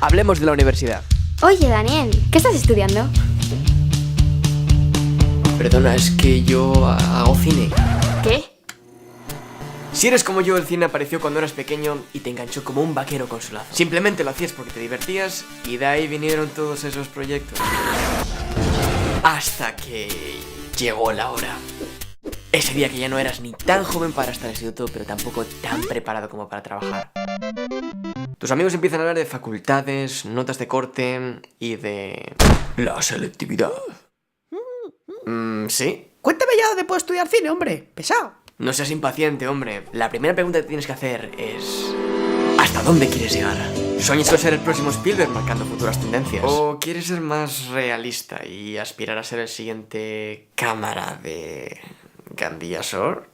hablemos de la universidad. Oye, Daniel, ¿qué estás estudiando? Perdona, es que yo hago cine. ¿Qué? Si eres como yo, el cine apareció cuando eras pequeño y te enganchó como un vaquero con su lazo. Simplemente lo hacías porque te divertías y de ahí vinieron todos esos proyectos. Hasta que llegó la hora. Ese día que ya no eras ni tan joven para estar en instituto, pero tampoco tan preparado como para trabajar. Tus amigos empiezan a hablar de facultades, notas de corte y de... la selectividad. ¿Sí? Cuéntame ya dónde puedo estudiar cine, hombre. Pesado. No seas impaciente, hombre. La primera pregunta que tienes que hacer es... ¿hasta dónde quieres llegar? ¿Sueñas con ser el próximo Spielberg marcando futuras tendencias? ¿O quieres ser más realista y aspirar a ser el siguiente cámara de... Gandía Sor?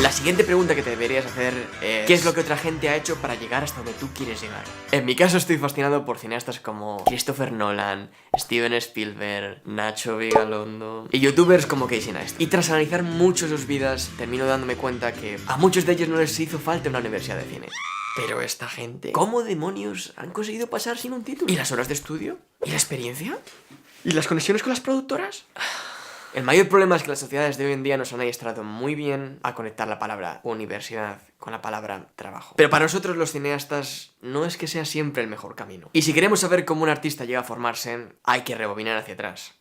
La siguiente pregunta que te deberías hacer es... ¿qué es lo que otra gente ha hecho para llegar hasta donde tú quieres llegar? En mi caso estoy fascinado por cineastas como Christopher Nolan, Steven Spielberg, Nacho Vigalondo y youtubers como Casey Neistat. Y tras analizar mucho sus vidas, termino dándome cuenta que a muchos de ellos no les hizo falta una universidad de cine. Pero esta gente, ¿cómo demonios han conseguido pasar sin un título? ¿Y las horas de estudio? ¿Y la experiencia? ¿Y las conexiones con las productoras? El mayor problema es que las sociedades de hoy en día nos han adiestrado muy bien a conectar la palabra universidad con la palabra trabajo. Pero para nosotros los cineastas no es que sea siempre el mejor camino. Y si queremos saber cómo un artista llega a formarse, hay que rebobinar hacia atrás.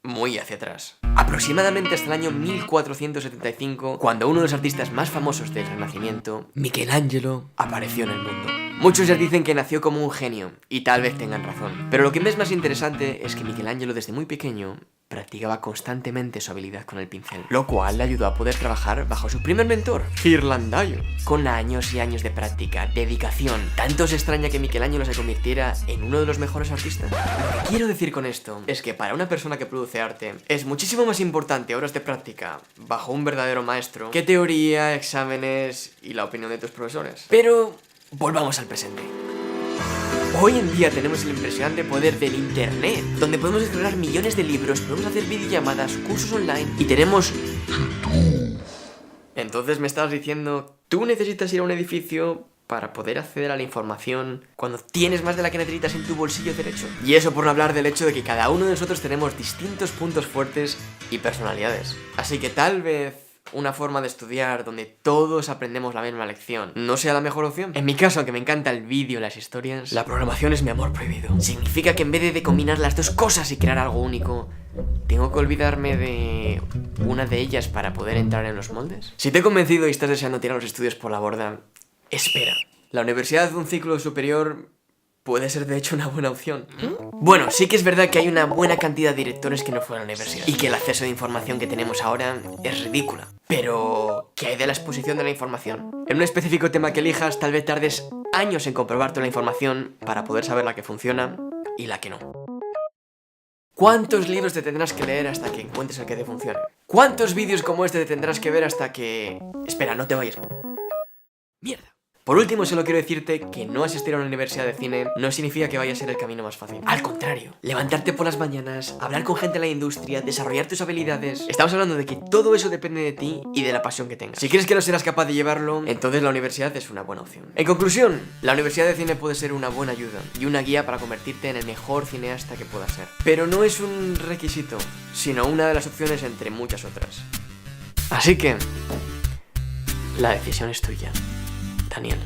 Muy hacia atrás. Aproximadamente hasta el año 1475, cuando uno de los artistas más famosos del Renacimiento, Michelangelo, apareció en el mundo. Muchos ya dicen que nació como un genio, y tal vez tengan razón. Pero lo que me es más interesante es que Michelangelo desde muy pequeño practicaba constantemente su habilidad con el pincel, lo cual le ayudó a poder trabajar bajo su primer mentor, Ghirlandaio. Con años y años de práctica, dedicación, tanto se extraña que Michelangelo se convirtiera en uno de los mejores artistas. Lo que quiero decir con esto es que para una persona que produce arte es muchísimo más importante horas de práctica bajo un verdadero maestro que teoría, exámenes y la opinión de tus profesores. Pero volvamos al presente. Hoy en día tenemos el impresionante poder del internet, donde podemos descargar millones de libros, podemos hacer videollamadas, cursos online y tenemos... Entonces me estabas diciendo, ¿tú necesitas ir a un edificio para poder acceder a la información cuando tienes más de la que necesitas en tu bolsillo derecho? Y eso por no hablar del hecho de que cada uno de nosotros tenemos distintos puntos fuertes y personalidades. Así que tal vez una forma de estudiar donde todos aprendemos la misma lección no sea la mejor opción. En mi caso, aunque me encanta el vídeo y las historias, la programación es mi amor prohibido. Significa que en vez de combinar las dos cosas y crear algo único, ¿tengo que olvidarme de una de ellas para poder entrar en los moldes? Si te he convencido y estás deseando tirar los estudios por la borda, espera. La universidad de un ciclo superior puede ser de hecho una buena opción. Bueno, sí que es verdad que hay una buena cantidad de directores que no fueron a la universidad y que el acceso de información que tenemos ahora es ridícula. Pero, ¿qué hay de la exposición de la información? En un específico tema que elijas, tal vez tardes años en comprobar toda la información para poder saber la que funciona y la que no. ¿Cuántos libros te tendrás que leer hasta que encuentres el que te funcione? ¿Cuántos vídeos como este te tendrás que ver hasta que... Espera, no te vayas. Mierda. Por último, solo quiero decirte que no asistir a una universidad de cine no significa que vaya a ser el camino más fácil. Al contrario, levantarte por las mañanas, hablar con gente en la industria, desarrollar tus habilidades. Estamos hablando de que todo eso depende de ti y de la pasión que tengas. Si crees que no serás capaz de llevarlo, entonces la universidad es una buena opción. En conclusión, la universidad de cine puede ser una buena ayuda y una guía para convertirte en el mejor cineasta que puedas ser. Pero no es un requisito, sino una de las opciones entre muchas otras. Así que, la decisión es tuya, Daniel.